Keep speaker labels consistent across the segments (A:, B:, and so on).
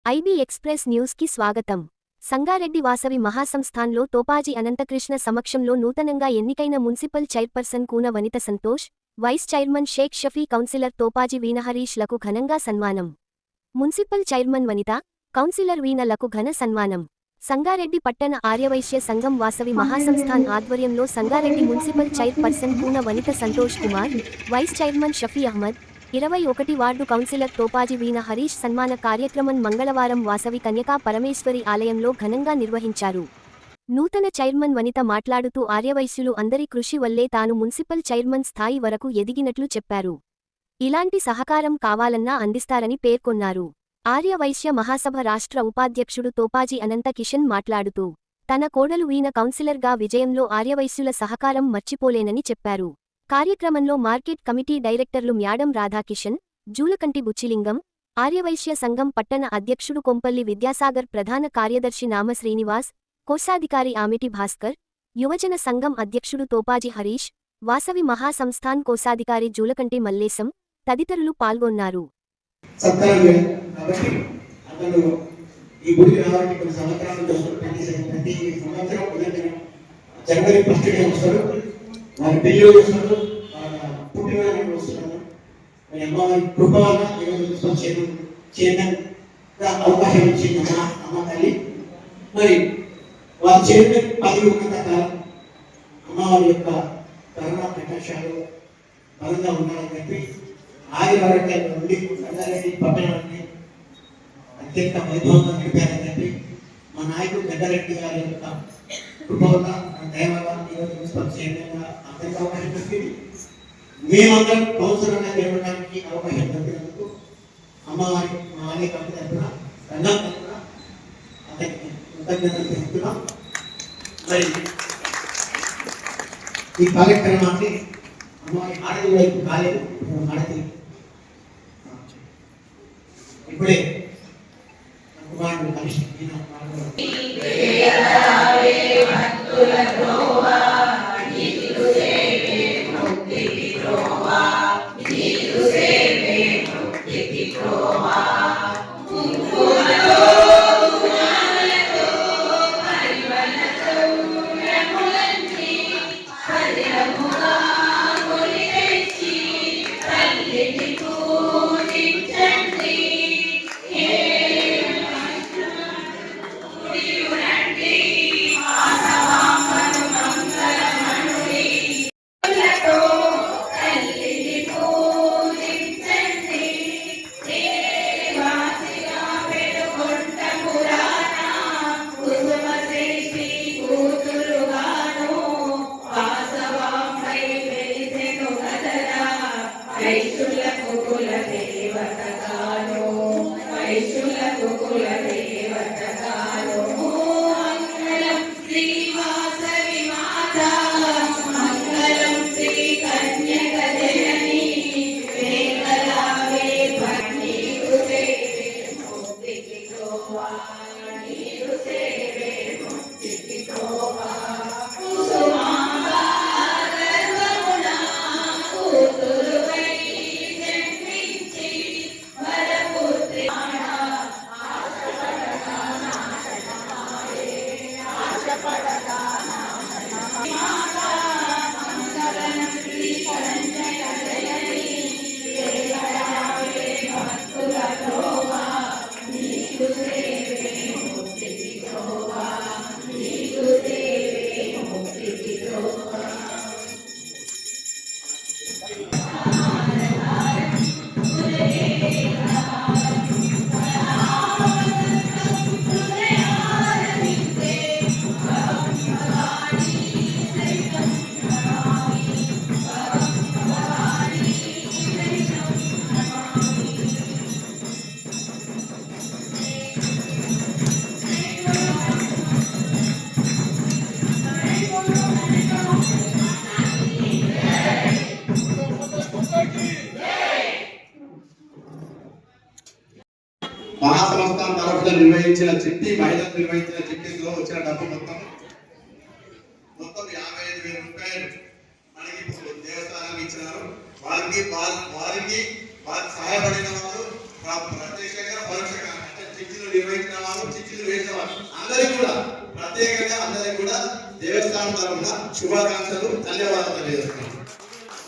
A: IB express న్యూస్కి స్వాగతం. సంగారెడ్డి వాసవి మహాసంస్థాన్లో తోపాజీ అనంతకృష్ణ సమక్షంలో నూతనంగా ఎన్నికైన municipal chairperson Koona Vanitha Santosh, vice chairman Sheikh Shafi, councillor Topaji Veena Harish లకు ఘనంగా సన్మానం. Municipal chairman Vanitha, councillor Veena లకు ఘన సన్మానం. సంగారెడ్డి పట్టణ ఆర్యవైశ్య సంఘం వాసవి మహాసంస్థాన్ ఆధ్వర్యంలో Sangareddy municipal chairperson Koona Vanitha Santosh Kumar, vice chairman Shafi Ahmed, 21 ward councillor Topaji Veena Harish సన్మాన కార్యక్రమం మంగళవారం వాసవి కన్యకా పరమేశ్వరి ఆలయంలో ఘనంగా నిర్వహించారు. నూతన చైర్మన్ వనిత మాట్లాడుతూ ఆర్యవైశ్యులు అందరి కృషి వల్లే తాను మున్సిపల్ చైర్మన్ స్థాయి వరకు ఎదిగినట్లు చెప్పారు. ఇలాంటి సహకారం కావాలన్నా అందిస్తారని పేర్కొన్నారు. ఆర్యవైశ్య మహాసభ రాష్ట్ర ఉపాధ్యక్షుడు తోపాజీ అనంత కిషన్ మాట్లాడుతూ తన కోడలు వీణ కౌన్సిలర్గా విజయంలో ఆర్యవైశ్యుల సహకారం మర్చిపోలేనని చెప్పారు. కార్యక్రమంలో మార్కెట్ కమిటీ డైరెక్టర్లు మ్యాడం రాధాకిషన్, జూలకంటి బుచ్చిలింగం, ఆర్యవైశ్య సంఘం పట్టణ అధ్యక్షుడు కొంపల్లి విద్యాసాగర్, ప్రధాన కార్యదర్శి నామ శ్రీనివాస్, కోశాధికారి ఆమిటి భాస్కర్, యువజన సంఘం అధ్యక్షుడు తోపాజీ హరీష్, వాసవి మహాసంస్థాన్ కోశాధికారి జూలకంటి మల్లేశం తదితరులు పాల్గొన్నారు.
B: వారి పెళ్లి వస్తున్నారు, పుట్టినరోజు వస్తున్నారు. మరి అమ్మవారి కృప వల్ల ఈరోజు చైర్మన్ అవకాశం ఇచ్చింది అమ్మ తల్లి. మరి వారి చైర్మన్ పదవి ఉన్నంత కాలం అమ్మవారి యొక్క కరుణా ప్రకాశాలు బలంగా ఉండాలని చెప్పి ఆదివారంగా నుండి సంగారెడ్డి పట్టణాన్ని అత్యంత వైభవంగా నడిపారని చెప్పి మా నాయకుడు గడ్డారెడ్డి గారి యొక్క కృప వల్ల దయవల్ల ఈరోజు మున్సిపల్ చైర్మన్గా అందరికీ అవకాశం దొరికింది. మేమందరం కౌన్సిలర్గా నిలవడానికి అవకాశం దొరికినందుకు అమ్మవారి మా ఆలయ కమిటీ తరఫున రంగం తరఫున అతనికి కృతజ్ఞతలు తెలుపుతున్నాం. మరి ఈ కార్యక్రమాన్ని అమ్మవారి ఆడది వైపు కాలేదు, ఆడది ఇప్పుడే కుమారుడు కలిసి
C: మహాసంస్థానం తరఫున నిర్వహించిన చిట్టి, మహిళలు నిర్వహించిన చిట్టిలో వచ్చిన డబ్బు మొత్తం 55,000 రూపాయలు మనకి దేవస్థానానికి ఇచ్చినారు. వారికి సహాయపడిన వారు ప్రత్యక్షంగా పరోక్షంగా చిట్టిలో వేసిన అందరికీ కూడా ప్రత్యేకంగా అందరికీ కూడా దేవస్థానం తరఫున శుభాకాంక్షలు, ధన్యవాదాలు తెలియజేస్తున్నాం.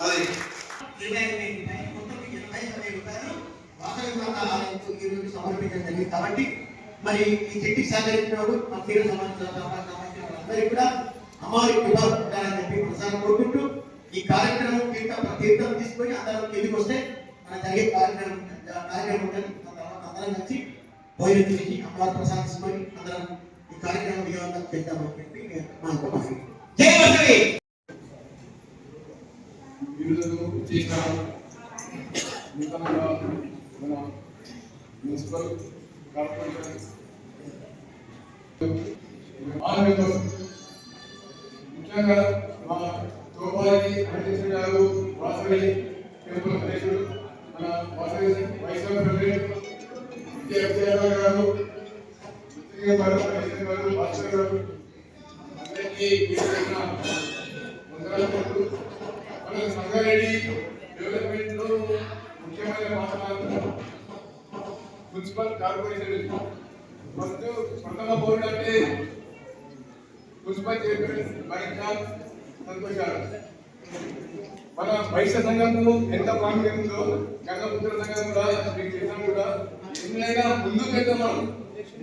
C: మరి
B: సమర్పించడం జరిగింది కాబట్టి మరి ఈ చెట్టుకి సహకరించినప్పుడు మా తీర సమాచారం అందరికీ కూడా అమ్మవారి కృప ఉండాలని చెప్పి ప్రసారం కోరుకుంటూ ఈ కార్యక్రమం తీర్థం తీసుకొని అందరం కిందికి వస్తే మన జరిగే కార్యక్రమం ఉంటుంది. అందరం కలిసి భోజనం చేసి అమ్మవారి ప్రసాదం తీసుకొని అందరం ఈ కార్యక్రమం విజయవంతం చేద్దామని చెప్పి అనుకుంటున్నాను. జై వాసవి.
D: మన మున్సిపల్ కార్పొరేషన్ ముఖ్యంగా మా తోపాలి అధ్యక్షుడు గారు, వాసవి టెంపుల్ అధ్యక్షుడు, మన వాసవి వైస్ ప్రెసిడెంట్ విద్యార్థి గారు, భాస్కర్ గారు, అందరికీ మన సంగారెడ్డి డెవలప్మెంట్ లో ముఖ్యమైన పాత్ర మున్సిపల్ కార్పొరేషన్. ఫస్ట్ ప్రథమ బోర్డు అంటే మున్సిపల్ చైర్మన్ మరిఖాన్ సంతోష్ గారు. మన వైశ్య సంఘము ఎంత ప్రాముఖ్యం ఉందో గంగపుత్ర సంఘం కూడా మీకు చేసాం కూడా ఎన్నైనా ముందుకు వెళ్తాం.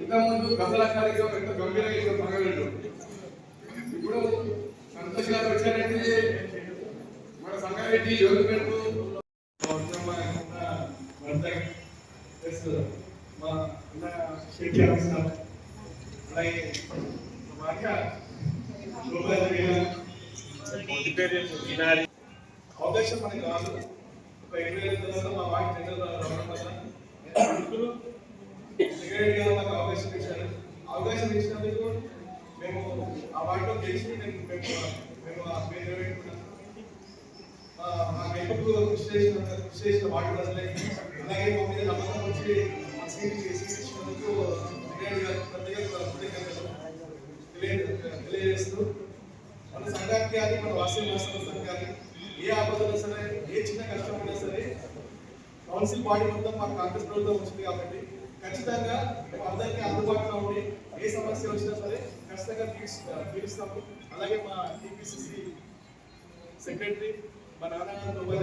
D: ఇంతకుముందు గసల కార్యక్రమం ఎంత గంభీరంగా చేసాం సంఘాలు. ఇప్పుడు సంతోష్ గారు వచ్చారంటే మన సంగారెడ్డి డెవలప్మెంట్ మా శక్తి అవసరం అలాగే అవకాశం మనకి రాదు. ఒక 20 తర్వాత మా వాటి జనరల్ రావడం వల్ల సెక్రటరీ గారు మాకు అవకాశం ఇచ్చారు. అవకాశం ఇచ్చినందుకు మేము ఆ వాటిలో గెలిచి మేము పేరు పెట్టుకున్నాం. మా వైపుకు కృషి చేసిన వాటి ప్రజలే అలాగే మా మీద నమ్మకం వచ్చి సీట్ ఇచ్చినందుకు తెలియజేస్తూ మన సంఘానికి కానీ మన వాస్తవ సంస్థలకు కానీ ఏ ఆపదలు సరే, ఏ చిన్న కష్టం ఉన్నా సరే కౌన్సిల్ బాడీ మొత్తం మా కాంగ్రెస్ ప్రభుత్వం వచ్చింది కాబట్టి ఖచ్చితంగా మేము అందరికీ అందుబాటులో ఉండి ఏ సమస్య వచ్చినా సరే ఖచ్చితంగా తీరుస్తాము. అలాగే మా టీపీసీసీ సెక్రటరీ మా నాన్నగారు వాళ్ళ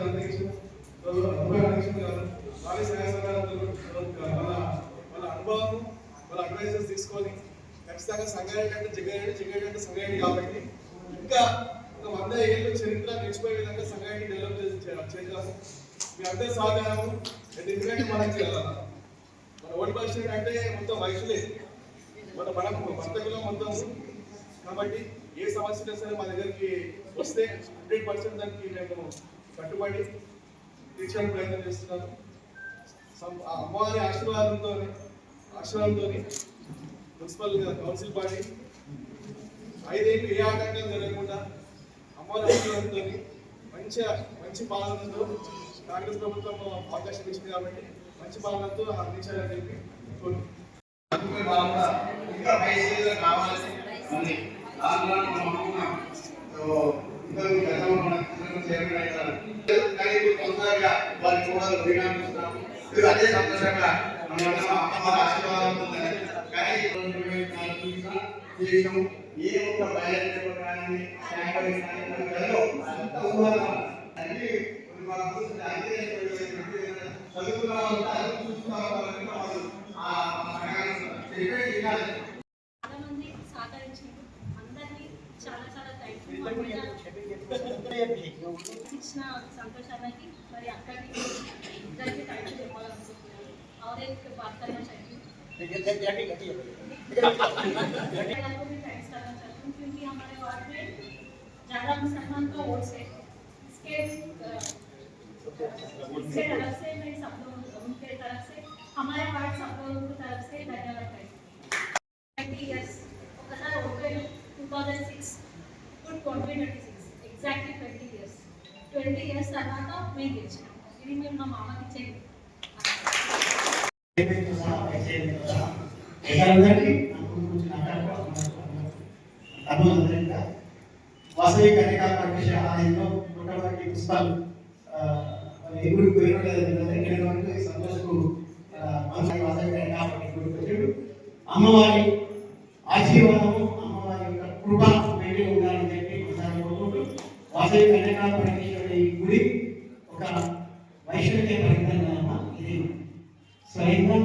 D: వాళ్ళ అనుభవం, వాళ్ళ అడ్వైజర్స్ తీసుకొని ఖచ్చితంగా సంగారెడ్డి అంటే జిగేడి అంటే సంగారెడ్డి కాబట్టి ఇంకా ఒక 100 ఏళ్ళు చరిత్ర నిలిచిపోయే విధంగా సంగారెడ్డి డెవలప్ చేద్దాము. మీ అందరి సహకారము. ఎందుకంటే మనకి మన ఓల్డ్ బస్ స్టాండ్ అంటే మొత్తం వయసులే మనకు వర్తకులో మొత్తం కాబట్టి ఏ సమస్య సరే మా దగ్గరికి వస్తే 100% దానికి మేము కట్టుబడి తీర్చడానికి ప్రయత్నం చేస్తున్నాను. అమ్మవారి ఆశీర్వాదంతో మున్సిపల్ కౌన్సిల్ బాడీ 5 ఏళ్ళు ఏ ఆటంకం జరగకుండా అమ్మవారి ఆశీర్వాదంతో మంచి పాలనతో కాంగ్రెస్ ప్రభుత్వం అవకాశం ఇచ్చింది కాబట్టి మంచి పాలనతో అందించాలని చెప్పి
C: ఇంకా పైసలు కావాలి. అదే సంతోషంగా ఆశీర్వాదం ఏ ఒక్క బయలుదేరి
E: ఇచ్చిన సంతోషానికి మరి అక్కడికి ఇద్దరికి థ్యాంక్స్ చెప్పాలనుకుంటున్నాను. और एक बात करना चाहिए थैंक्स करना चाहती हूँ क्योंकि हमारे वार्ड में ज़्यादा मुसलमान का वोट है। इसके तरफ से मैं सब लोग उनके तरफ से हमारे वार्ड सब लोगों की तरफ से धन्यवाद करती हूँ. 20 years 2006 to 2026 exactly 20 years తర్వాత మేము గెలిచాం. ఇది మేము మా మామకి ఇచ్చేది.
B: వాసవి కన్యకా పరమేశ్వర ఆలయంలో పుట్టబడి పుష్పాలు ఎగుడికి పోయినట్టు సంతోషకు వాసవి కన్యకా అమ్మవారి వాసవి కన్యకా పరమేశ్వరి గుడి ఒక వైష్ణవ పరిణామం. ఇది స్వయంగా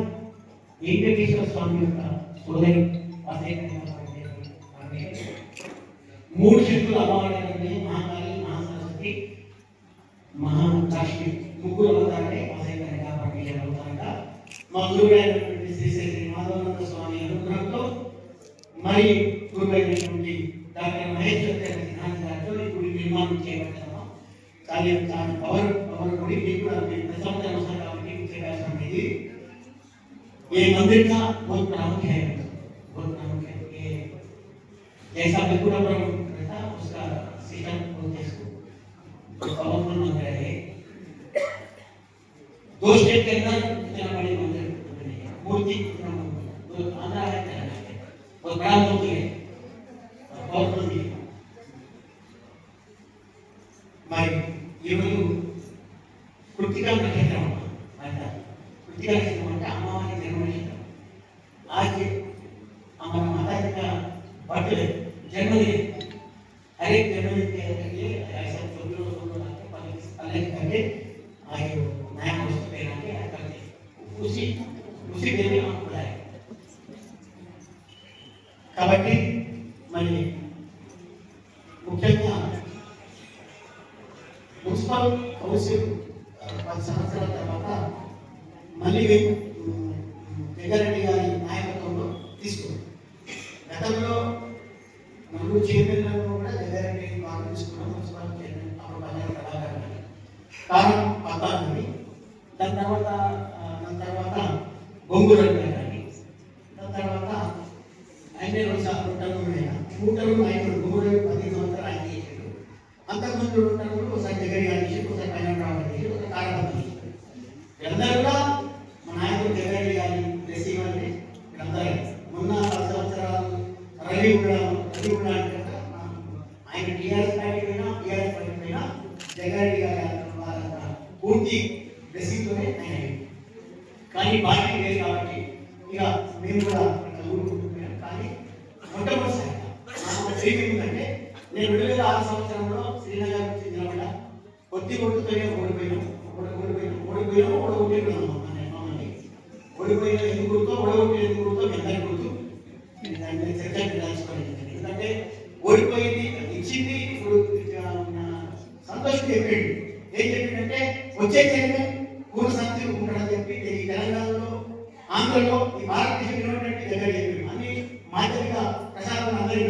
B: వెంకటేశ్వర స్వామి యొక్క సోదరి వాసవి కన్యకా పరమేశ్వరి. మూడు శక్తులు అమ్మవారి మహాకాళి, మహాసరస్వతి, మహాలక్ష్మి ముగ్గురు అవతారే వాసవి కన్యకా పరమేశ్వరి అవతారంగా మా గురువుడైనటువంటి శ్రీ శ్రీ మాధవానంద స్వామి అనుగ్రహంతో మరి గురువైనటువంటి డాక్టర్ మహేశ్వర సిద్ధాంత గారితో ఈ గుడి నిర్మాణం చేయబడ్డాము. కానీ పవర్ గుడి మీకు కూడా ప్రతి సంవత్సరం వస్తాం కాబట్టి విద్యాభ్యాసం అనేది ये मंदिर का बहुत प्रमुख है, बहुत प्रमुख है। ये जैसा बिल्कुलपुरम रहता उसका सिस्टम बोलते इसको पावरफुल मंदिर है। दो स्टेट के अंदर इतना बड़ी मंदिर बनी है, मूर्ति तो आंध्रा है, बहुत बड़ा मूर्ति है, पावरफुल भी। మరి ఈరోజు కృతికా నక్షత్రం అంటారు. కృతికా నక్షత్రం అంటే అమ్మవారి జన్మ నక్షత్రం. आज हमारा माता जी का बर्थडे जन्मदिन, हर एक जन्मदिन के लिए ऐसा छोटे अलग करके आज नया वस्तु पहना के करते उसी दिन में हम बुलाए కాబట్టి మరి ముఖ్యంగా మున్సిపల్ కౌన్సిల్ 10 సంవత్సరాల తర్వాత మళ్ళీ జగ్గారెడ్డి గారి నాయకత్వంలో తీసుకున్నాం. గతంలో నలుగురు చైర్మన్లను కూడా జగ్గారెడ్డి బాగా తీసుకున్నాం. మున్సిపల్ చైర్మన్ అప్పుడు పల్లె ప్రభాకర్ గారు కారణం పద్మాని, దాని తర్వాత బొంగురు గారు, దాని తర్వాత ఆయన నూటలు బొంగురు 10 సంవత్సరాలు ఆయన చేశారు. అంతకుముందు ఉంటారు ఒకసారి జగన్ గారు చేసి, ఒకసారి పైన రావడం చేసి, ఒక కారణం చేశారు. వీళ్ళందరూ కూడా మా నాయకుడు జగన్ గారి రిసీవ్ అంటే వీళ్ళందరూ మొన్న 10 సంవత్సరాలు రవి కూడా ఆయన టీఆర్ఎస్ పార్టీ పైన జగన్ గారి పూర్తి రిసీవ్తోనే ఆయన. కానీ పార్టీ లేదు కాబట్టి ఇక మేము కూడా ఊరుకుంటున్నాం. కానీ మొట్టమొదటిసారి ఏంటంటే నేను 2006 సంవత్సరంలో శ్రీనగర్ నుంచి నిలబడ్డా. కొద్ది కొట్టుతోనే ఓడిపోయినాం. ఓడిపోయిన ఎందుకుతో ఓడగొట్టిన ఎందుకుతో మెల్లగా గుర్తు దాన్ని చర్చ తెలుసుకోలేదు. ఎందుకంటే ఓడిపోయింది ఇచ్చింది. ఇప్పుడు సంతోషం చెప్పాడు. ఏం చెప్పిందంటే వచ్చే చైర్మన్ పూర్ణ శక్తి ఉంటాడని చెప్పి ఈ తెలంగాణలో, ఆంధ్రలో, ఈ భారతదేశంలో ఉన్నటువంటి దగ్గర చెప్పాడు. అన్ని మాధ్యమిక ప్రసారం అందరూ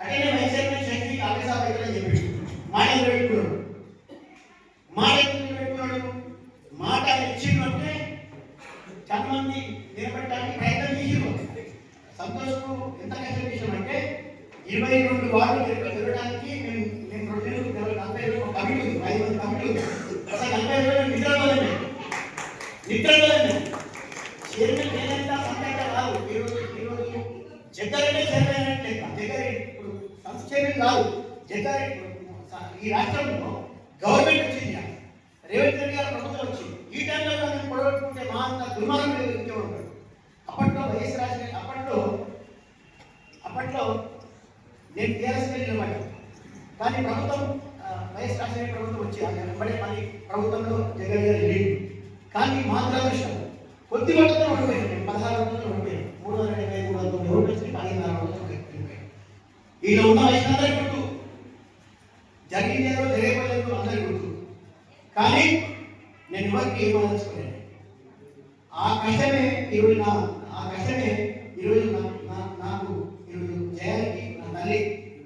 B: అట్లనే వైస్ చైర్మన్ శక్తి ఆఫీసర్ దగ్గర చెప్పాడు. మాట పెట్టుకున్నాడు. మాట ఇచ్చిందంటే చాలా మంది నిలబెట్టడానికి ప్రయత్నం చేసారు. సంతోష్కు ఎంత కష్టం చేసామంటే 22 వార్డులు తిరగడానికి మేము 2 నెలలు 40 రోజులు కమిటీ ఉంది, 5 మంది కమిటీ ఉంది. అసలు 40 రోజులు నిద్రలోనే చైర్మన్ ఏదైనా సంతైతే కాదు. ఈరోజు జగ్గారెడ్డి చైర్మన్ అంటే జగ్గారెడ్డి ఇప్పుడు సంస్థ చైర్మన్ కాదు. జగ్గారెడ్డి ఈ రాష్ట్రంలో గవర్నమెంట్ వచ్చింది, రేవంత్ రెడ్డి గారు ప్రభుత్వం వచ్చింది. ఈ టైంలో మేము పొడగొట్టుకుంటే మా అంత దుర్మార్గం ఉంటాడు. అప్పట్లో వైఎస్ రాజశేఖర్ అప్పట్లో నేను టీఆర్ఎస్ నిలబడ్డా. కానీ ప్రభుత్వం వైఎస్ రాజశేఖర్ ప్రభుత్వం వచ్చి వెంబడే మళ్ళీ ప్రభుత్వంలో జగన్ గారు లేదు. కానీ మా దురదృష్టం కొద్ది మట్టుతో ఓడిపోయాను. 16 రోజులు ఓడిపోయాను. 373 ఓట్లు వచ్చి 16 రోజులు ఓడిపోయాను. ఇలా ఉన్న వయసు అందరి గుర్తు, జరిగింది ఏదో జరగలేదు అందరి గుర్తు. కానీ నేను ఎవరికి ఏమనసుకోలేదు. ఆ కష్టమే ఈరోజు నాకు ఈరోజు జయానికి నా తల్లి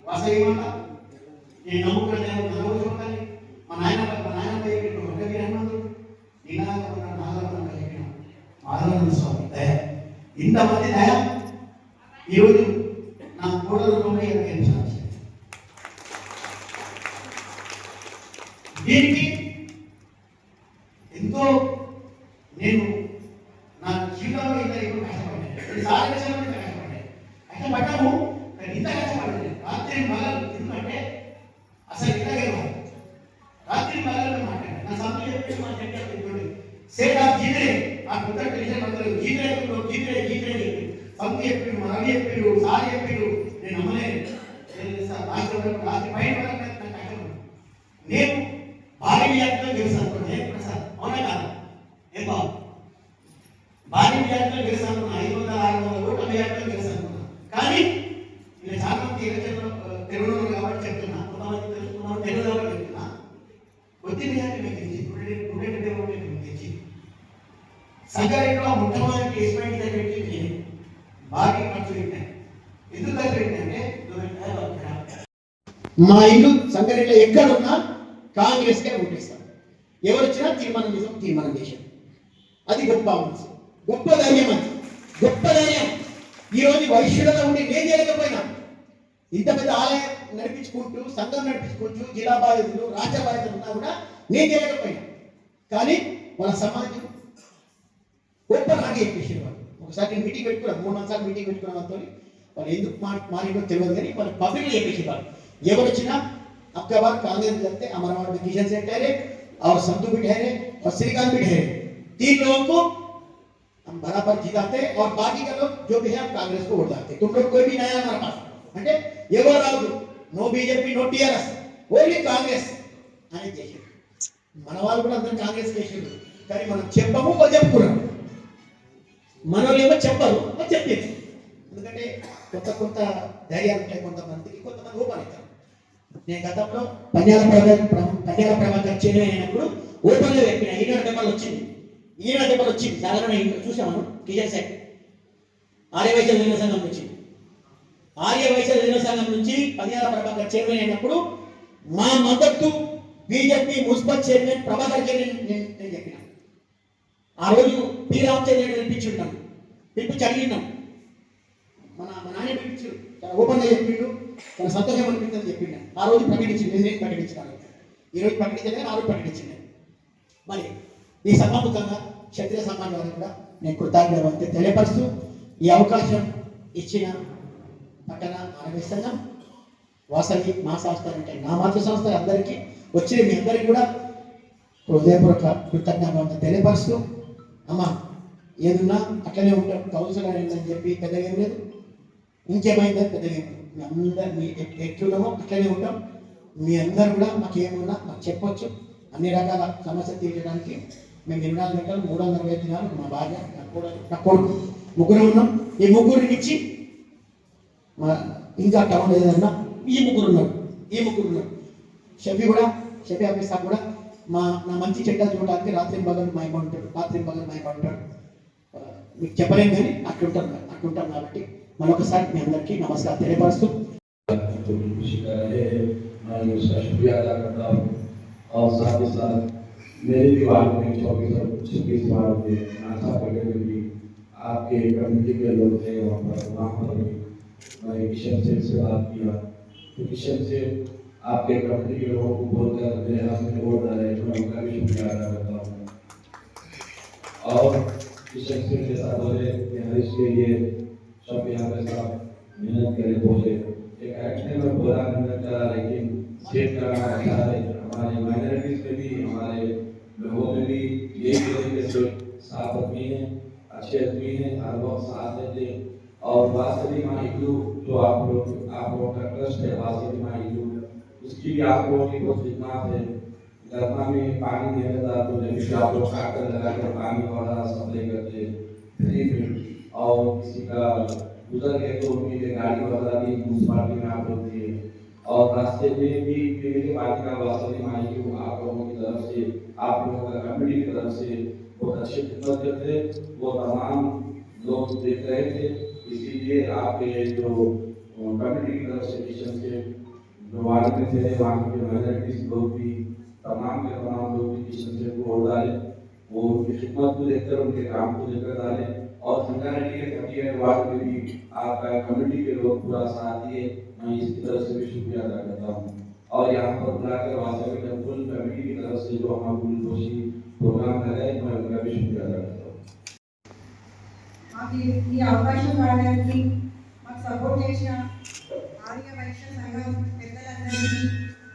B: వాసవి మాత, నేను నమ్ముకున్న దేవుడు నమ్మకాలి. మా నాయనమ్మ చెప్పిన ఒక్కరి హనుమంతుడు, నినాదం నాగమ్మ చెప్పిన మాధవానంద స్వామి దయ, ఇంతమంది దయ ఈరోజు నా కోడ రూపంలో గెలిచాను. దీనికి ఎంతో నేను నా జీవితంలో ఇంత ఎక్కువ కష్టపడ్డాము. కానీ ఇంత కష్టపడలేదు. రాత్రి మగలు ఎందుకంటే అసలు ఇలాగే రాత్రి మగలు మాట్లాడారు. నా సమయం చెప్పి మా చెప్పండి సేట్ ఆఫ్ జీవితే ఆ కొత్త టెన్షన్ అందరూ జీవితే చెప్పి సంతి చెప్పాడు, మా రవి చెప్పాడు, సార్ చెప్పాడు. నేను నమ్మలేదు. రాత్రి బయట నేను భారీ విద్యార్థులు గెలుస్తాను ఏం ప్రసాద్ అవునా కాదు ఏం బాబు భారీ విద్యార్థులు గెలుస్తాను 500-600 ఓట్ల విద్యార్థులు గెలుస్తాను కానీ ఇలా చాలా మంది తెలుగులో కాబట్టి చెప్తున్నా కొంతమంది తెలుసుకున్నాను తెలుగులో చెప్తున్నా కొద్ది విద్యార్థులు తెచ్చి సంగారెడ్డిలో మొట్టమొదటి ప్లేస్మెంట్ పెట్టి బాగా ఖర్చు పెట్టాను ఎందుకు ఖర్చు పెట్టానంటే మా ఇల్లు సంగారెడ్డిలో ఎక్కడున్నా కాంగ్రెస్కే ఓటేస్తాం ఎవరు వచ్చినా తీర్మానం చేశాం అది గొప్ప మనసు గొప్ప ధైర్యం అది గొప్ప ధైర్యం ఈరోజు వైశ్యులలో ఉండి నేను చేయలేకపోయినా ఇంత పెద్ద ఆలయం నడిపించుకుంటూ సంఘం నడిపించుకుంటూ జిల్లా బాధ్యతలు రాష్ట్ర బాధ్యతలు ఉన్నా కూడా నేను చేయలేకపోయినా కానీ వాళ్ళ సమాజం గొప్ప నాకే చెప్పేసారు వాళ్ళు ఒకసారి నేను మీటింగ్ పెట్టుకున్నాను 3 సార్లు మీటింగ్ పెట్టుకున్న వాళ్ళతో వాళ్ళు ఎందుకు మారిందో తెలియదు కానీ వాళ్ళు పబ్లిక్లో చెప్పేసి వాళ్ళు ఎవరు వచ్చినా आपका बार कांग्रेस करते अमरवाड़ में किशन से ठहरे और संतु भी ठहरे और श्रीकांत भी ठहरे 3 लोगों को हम बराबर जिताते और बाकी का लोग जो भी है हम कांग्रेस को वोट डालते तुम लोग कोई भी नया हमारे पास అంటే ఎవరు రాదు no BJP no TRS only Congress అని చేశారు మన వాళ్ళు కూడా అందరూ కాంగ్రెస్ చేశారు కానీ మనం చెప్పము వాళ్ళు చెప్పుకున్నాం మన వాళ్ళు ఏమో చెప్పరు వాళ్ళు చెప్పారు ఎందుకంటే కొత్త ధైర్యాలు ఉంటాయి కొంతమందికి కొంతమంది ఓపెన్ అవుతారు నేను గతంలో పంజాల ప్రభాకర్ చైర్మన్ అయినప్పుడు ఓపెన్లో చెప్పిన ఈనాడు పేపర్లు వచ్చింది సాధారణ చూసాము కిషన్ సెట్ ఆర్యవైశ్య దిన సంఘం వచ్చింది ఆర్యవైశ్య దిన సంఘం నుంచి పంజాల ప్రభాకర్ చైర్మన్ అయినప్పుడు మా మద్దతు బీజేపీ మున్సిపల్ చైర్మన్ ప్రభాకర్ నేను చెప్పిన ఆ రోజు పి రామచంద్ర పిలిపించుంటాం పిలిపించి అడిగినాం మన నాన్న పిలిపించారు ఓపెన్గా చెప్పిండు తన సంతోషం అనిపించిందని చెప్పిండు ఆ రోజు ప్రకటించింది నేను ప్రకటించాను ఈరోజు ప్రకటించలేదు ఆ రోజు ప్రకటించింది మరి ఈ సభాముఖంగా క్షత్రియ సమాజం వారికి కూడా నేను కృతజ్ఞత తెలియపరుస్తూ ఈ అవకాశం ఇచ్చిన పట్టణ ఆరోగ్య సంఘం వాసవి మా సంస్థ అంటే నా మాతృ సంస్థ అందరికీ వచ్చిన మీ అందరికీ కూడా హృదయపూర్వక కృతజ్ఞత తెలియపరుస్తూ అమ్మ ఏదున్నా అట్లనే ఉంటాం కౌన్సిలర్ అయిందని చెప్పి పెద్దగా ఏం లేదు ఇంకేమైందని పెద్దగా ఏం మీ అందరు మీ ఎట్లున్నామో అట్లనే ఉంటాం మీ అందరు కూడా మాకేమున్నా మాకు చెప్పొచ్చు అన్ని రకాల సమస్యలు తీర్చడానికి మేము 24 గంటలు 365 దినాలు మా భార్య నా కొడుకు ముగ్గురు ఉన్నాం ఈ ముగ్గురిని ఇచ్చి మా ఇంకా టౌన్ ఏదన్నా ఈ ముగ్గురు ఉన్నారు షఫీ ఆఫీస్ కూడా నా మంచి చెడ్డ చూడడానికి రాత్రి పగలు మాయమంటాడు మీకు చెప్పలేము కానీ అట్లుంటాం కాబట్టి మరొకసారి మీ అందరికీ నమస్కారం తెలియపరుస్తూ
F: मैं उसका शुक्रिया अदा करता हूँ और साथ ही साथ मेरे भी वार्ड में 24 वार्ड में नाथा पकड़ भी आपके कम्युनिटी के लोग थे वहाँ पर भी मैं किशन सेठ से बात किया तो किशन सेठ आपके कम्युनिटी के लोगों को बोलकर मेरे हाथ में वोट डाले तो मैं उनका भी शुक्रिया अदा करता हूँ और किशन सेठ के साथ बोले इसके लिए सब यहाँ पे साथ मेहनत करे बोले एक एक्शन में बुरा मेहनत करा लेकिन सेट करना अच्छा है हमारे माइनॉरिटीज में भी हमारे लोगों में भी यही तरीके से साफ आदमी है अच्छे आदमी है हर वक्त साथ देते और वासवी माँ हिंदू जो आप लोगों का ट्रस्ट है वासवी माँ हिंदू उसकी भी आप लोगों की बहुत खिदमत है गर्मा में पानी नहीं रहता तो जब आप लोग काटकर लगाकर पानी वाला सप्लाई करते फ्री में और किसी का उधर गए तो उनकी गाड़ी वगैरह भी म्यूनसिपालिटी में आप लोग दिए और रास्ते में भी मेरे पार्टी का वास्तविक माई आप लोगों की तरफ से आप लोगों का कमेटी की तरफ से बहुत अच्छी खिदमत करते वो तमाम लोग देख रहे थे इसीलिए आपके जो कमेटी की तरफ से किशन से जो वार्ड में थे वहाँ के माइनॉरिटीज लोग भी तमाम के तमाम लोग भी किशन से को वोट डाले वो उनकी खिदमत को देखकर उनके काम को देखकर डाले और संगारेड्डी के 38 वार्ड में भी आपका कमेटी के लोग पूरा साथ दिए मैं इसकी तरफ से भी शुक्रिया अदा करता हूँ और यहाँ पर बुलाकर वास्तविक टेम्पल कमेटी की तरफ से जो हम खुशी प्रोग्राम कर रहे हैं मैं उनका भी शुक्रिया अदा करता हूँ
G: ఈ అవకాశం రావడానికి మాకు సపోర్ట్ చేసిన ఆర్య వైశ్య సంఘం పెద్దలందరికీ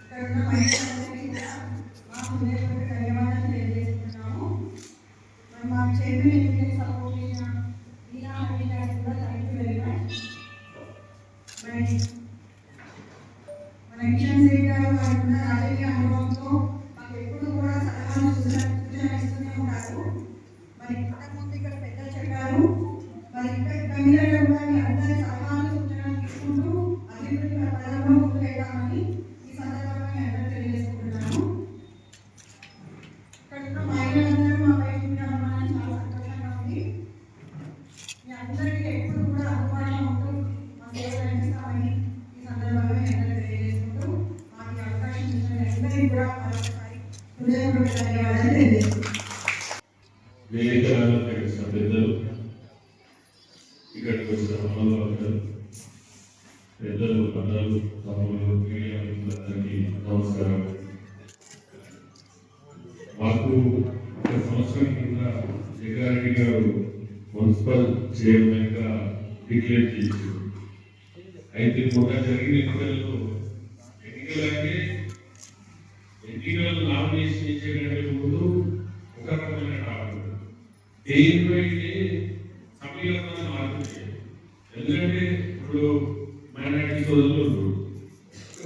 G: ఇక్కడ ఉన్న మహిళలందరికీ కూడా మా హృదయపూర్వక ధన్యవాదాలు తెలియజేస్తున్నాము మా చైర్మన్ ఎన్నికలు సపోర్ట్ చేసిన మీనా హరి గారికి కూడా థ్యాంక్ యూ వెరీ మచ్ మన కిషన్ సేట్ గారు వారికి ఉన్న రాజకీయ అనుభవంతో హృదయపూర్వక ధన్యవాదాలు తెలియజేస్తున్నాను.
F: వేదికలలో వచ్చిన పెద్దలు, ఇక్కడికి వచ్చిన అమ్మలు, పెద్దలు, పెద్దలు, తమ్ములు, మీడియా మిత్రులందరికీ నమస్కారం. మాకు ఒక సంవత్సరం కింద జగ్గారెడ్డి గారు మున్సిపల్ చైర్మన్ గా డిక్లేర్ చేశారు. అయితే మొన్న జరిగిన ఎన్నికలు నామినేషన్ ఇచ్చేకంటే ముందు ఒక రకమైన టాపిక్ దేనిపైతే సమీకరణ మార్పు చేయాలి. ఎందుకంటే ఇప్పుడు మైనారిటీ సోదరులు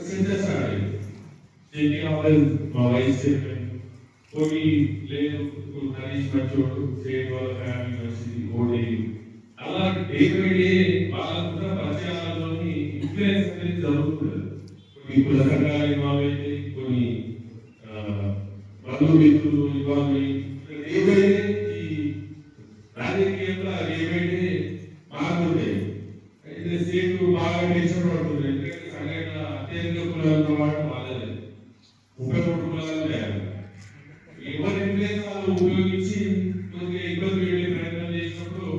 F: సెన్సస్ ఆడలేదు, మా వైస్ చైర్మన్ కొన్ని లేదు, హరీష్ మంచోడు స్టేట్ వాళ్ళ ఫ్యామిలీ మంచిది ఓడి, అలా డే బై డే వాళ్ళకు కూడా పరిచయాలలోని ఇన్ఫ్లుయెన్స్ అనేది జరుగుతుంది. కొన్ని కుల సంఘాలు ఇన్వాల్వ్ అయితే, కొన్ని బంధుమిత్రులు ఇన్వాల్వ్ అయ్యి డే బై డే ఈ రాజకీయంలో డే బై డే మారుతుంటాయి. అయితే స్టేట్ బాగా టెన్షన్ పడుతుంది. ఎందుకంటే సంఘటన అత్యధిక కులాలు వాడడం వాళ్ళదే, 33 కులాలు లేదు. ఎవరి ఇన్ఫ్లుయెన్స్ వాళ్ళు ఉపయోగించి కొద్దిగా ఇబ్బంది పెట్టే ప్రయత్నం చేసినప్పుడు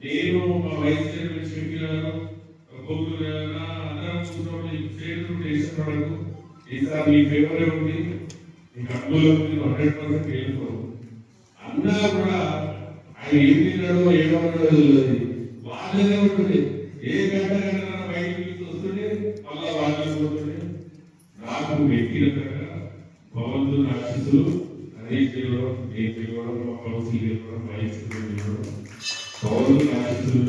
F: నేను మా వైస్ చైర్మన్ షెఫీ గారు గోకుల్ అందరం కూర్చోండి, స్టేట్ టెన్షన్ పడకు, ఈసారి మీ ఫేవరే ఉంది, మీకు అనుకూలం 100% తెలుసు అన్నా కూడా ఆయన ఏం తిన్నాడో ఏమన్నాడో తెలియదు. వాళ్ళనే ఉంటుంది, ఏ గంట బయటికి వస్తుంటే మళ్ళా వాళ్ళని పోతుండే. నాకు వ్యక్తిగతంగా భగవంతుని ఆశీస్సులు హరీష్ తెలియడం, నేను తెలియడం, మా కౌన్సిల్ తెలియడం, వైస్ తెలియడం, భగవంతుని ఆశీస్సులు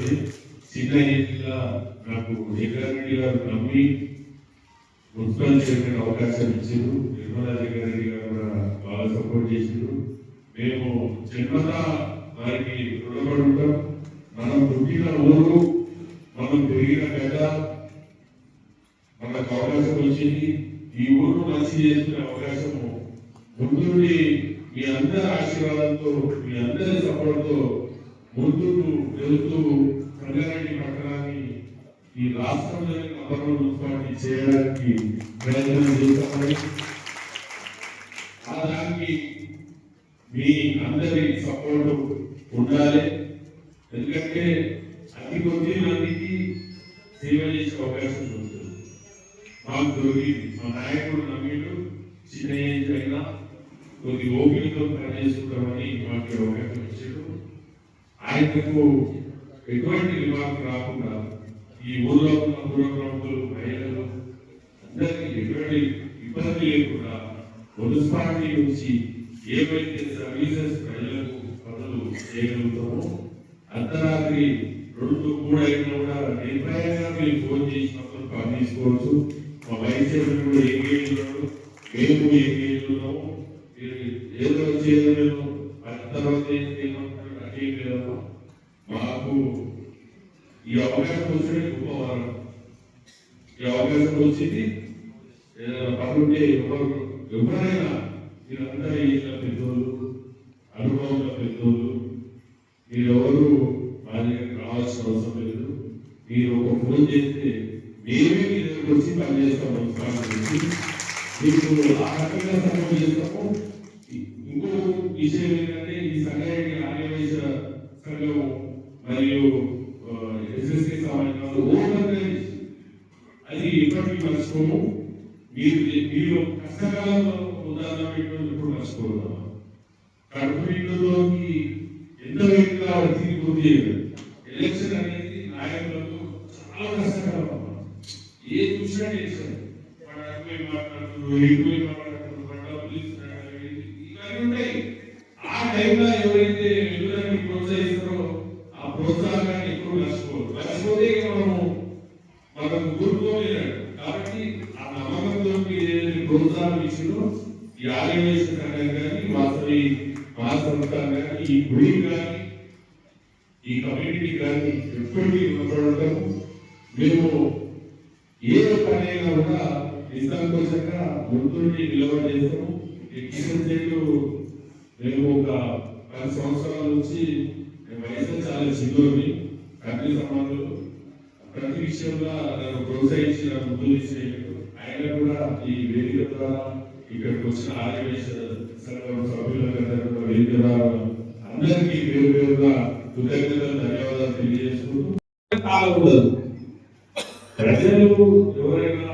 F: చిన్న ఏజ్గా నాకు జగ్గారెడ్డి గారు నమ్మి మున్సిపల్ చైర్మన్ అవకాశం ఇచ్చారు. నిర్మలా జగ్గారెడ్డి గారు కూడా బాగా సపోర్ట్ చేశారు. మేము జన్మత వారికి రుణపడి ఉంటాం. మనం పుట్టిన ఊరు, మనం పెరిగిన గడ్డ, మనకు అవకాశం వచ్చింది. ఈ ఊరు మంచి చేసుకునే అవకాశము ముందుండి మీ అందరి ఆశీర్వాదంతో, మీ అందరి సపోర్ట్తో ముందుకు వెళుతూ సంగారెడ్డి పట్టణాన్ని ఈ రాష్ట్రంలోని నంబర్ 1 మున్సిపాలిటీ చేయడానికి ప్రయత్నం చేస్తామని, దానికి మీ అందరి సపోర్ట్ ఉండాలి. ఎందుకంటే అతి కొద్ది మందికి సేవ చేసే అవకాశం ఉంటుంది. మాకు దొరికింది, మా నాయకుడు నమ్మిడు, చిన్న ఏజ్ అయినా కొద్ది ఓపికతో పనిచేసుకుంటామని మాకు అవకాశం ఇచ్చాడు. ఆయనకు ఎటువంటి రిమార్క్ రాకుండా ఈ ఊళ్ళో ఉన్న పురోగ్రాములు, మహిళలు అందరికీ ఎటువంటి ఇబ్బంది లేకుండా మున్సిపాలిటీ నుంచి ఏవైతే సర్వీసెస్ ప్రజలకు పనులు చేయగలుగుతామో అర్ధరాత్రి 2-3 అయినా కూడా నిర్భయంగా మీరు ఫోన్ చేసినప్పుడు పని తీసుకోవచ్చు. మా వైస్ చైర్మన్ కూడా ఎంగేజ్ ఉన్నాడు, మేము ఎంగేజ్ ఉన్నాము. ఏదో చేయలేము, తర్వాత అదే లేదు. మాకు ఈ అవకాశం వచ్చిన గొప్పవారం, ఈ అవకాశం వచ్చింది. పనుంటే ఎవరైనా మీరందరూ ఏళ్ళ పెద్దోళ్ళు, అనుభవంలో పెద్దోళ్ళు, మీరెవరు మా దగ్గరికి రావాల్సిన అవసరం లేదు. మీరు ఒక ఫోన్ చేస్తే మేమే మీ దగ్గరకు వచ్చి పనిచేస్తాం. మీకు ఆ రకంగా సపోర్ట్ చేస్తాము. ఇంకో విషయం ఏంటంటే ఈ సంగారెడ్డి ఆర్యవైశ్య సంఘం మరియు ఎస్ఎస్కే సమాజంలో ఓపెన్గా అది ఎప్పటికీ మర్చిపోము. మీరు కష్టకాలంలో ఉదాహరణ పెట్టినప్పుడు మర్చిపోతాం. కడుపు నిండులోకి ఎంత వేగంగా తిరిగి పూర్తి చేయలేదు. ఎలక్షన్ అనేది నాయకులకు చాలా కష్టకాలం. ఏ చూసినా చేశారు, మాట్లాడుతున్నారు, ఎక్కువ మాట్లాడుతున్నారు, ఇవన్నీ ఉంటాయి. ఆ టైంలో ఎవరైతే ఎదురని ప్రోత్సహిస్తారో ఆ ప్రోత్సాహాన్ని ఎప్పుడు మర్చిపోతే మనకు గుర్తుకోలేరు. కాబట్టి ఆ నమ్మకంతో ప్రోత్సాహం ఇచ్చిందో ఈ ఆర్యవైశ్య సంఘం కానీ, వాసవి మహాసంస్థానం కానీ, ఈ గుడి కానీ, ఈ కమ్యూనిటీ కానీ ఎప్పటికీ రుణపడటం. మేము ఏ పని అయినా కూడా నిస్సంకోచంగా ముందుండి నిలబడి చేస్తాము. ఈ కిషన్ చెట్లు మేము ఒక 10 సంవత్సరాల నుంచి వయసు చాలా చిన్నోని, కంటి సంబంధాలు ప్రతి విషయంలో నన్ను ప్రోత్సహించి నన్ను ముందు తీసేయలేదు. ఆయన కూడా ఈ వేదిక ద్వారా
H: ఇక్కడికి వచ్చిన ఆర్యవేశ సంఘం సభ్యులందరూ అందరికీ పేరు పేరుగా కృతజ్ఞతలు ధన్యవాదాలు తెలియజేసుకుంటూ కాలకూడదు. ప్రజలు ఎవరైనా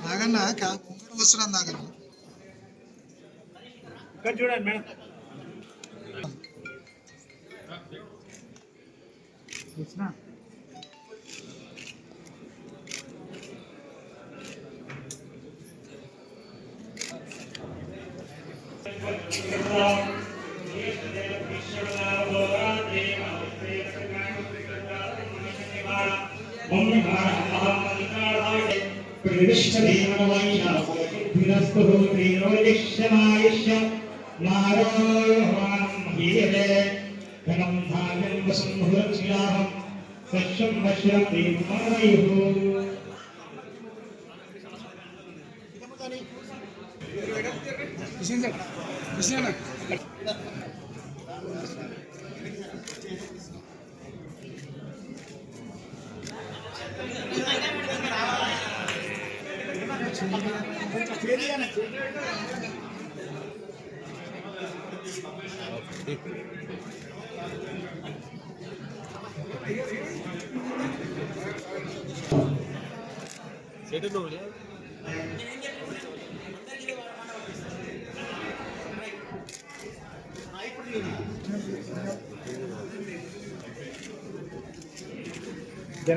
I: నాగన్న ముంగడు వస్తున్నాను నాగన్న
D: చూడండి మేడం.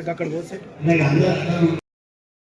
B: అక్కడ